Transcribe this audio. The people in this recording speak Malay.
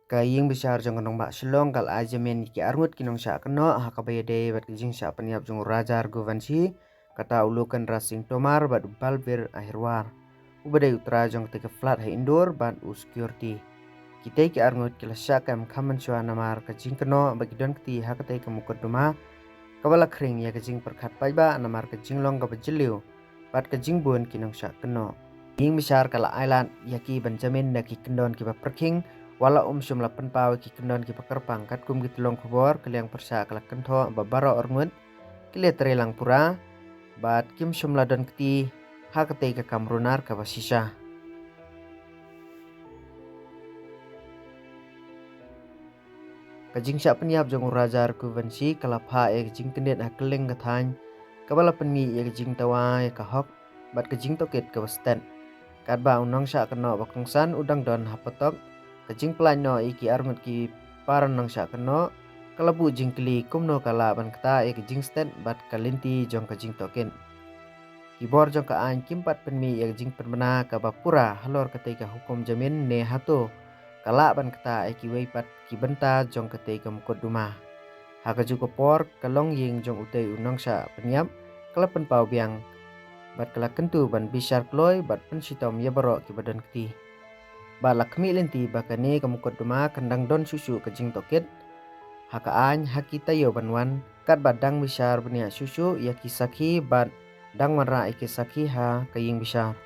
Kaying besar jong nong bak silong kal ajamen ki armut kinong sya keno hakabaya de bat kijing sya peniap jong rajar guvansi kata ulukan rasing tomar bat balbir akhirwar ubadai utra jong teke flat hai indoor bat u security kita ki armut kila sya kam kaman shwa namar kijing keno bagi don kti hakatai kamukot duma kabala kring ya kijing perkat paiba namar kijing long kabajiliu bat kijing bun kinong sya keno ing besar kala island yaki benjamin daki kendon ki perking wala shumla penpaw ki kendon ki pakerpang kat kum ki tulong kubor kaliang persa kala kentho babaro ormut kile trelang pura bat kim shumla don kti hakatei ka kamrunar ka basisa kajing sya peniap jong rajar kuvensi kala pha e kajing kendet hakeling kathany kabala penmi e kajing tawa e kahok bat kajing toket ka basten kat ba unong sya keno bakongsan udang don hapotok kajing pelan no iki armut ki paran nang sya keno kalabu jingkli kumno kala ban kata e kajing sten bat kalinti jong kajing token kibor jong ka an kimpat penmi e kajing penbena ka bapura halor katai ka hukum jamin ne hato kala ban kata e ki weipat ki benta jong katai ka mukot duma hakaju ko por kalong ying jong utai unong sya peniap kala penpau biang bat kala kentu ban bisar kloy bat pensitom yabaro ki badan kti balak kami lenti bakane kamukot duma kandang don susu kajing toket haka any haki tayo banwan kat badang bisar benia susu yaki saki bat dang mara iki saki ha kaying bisar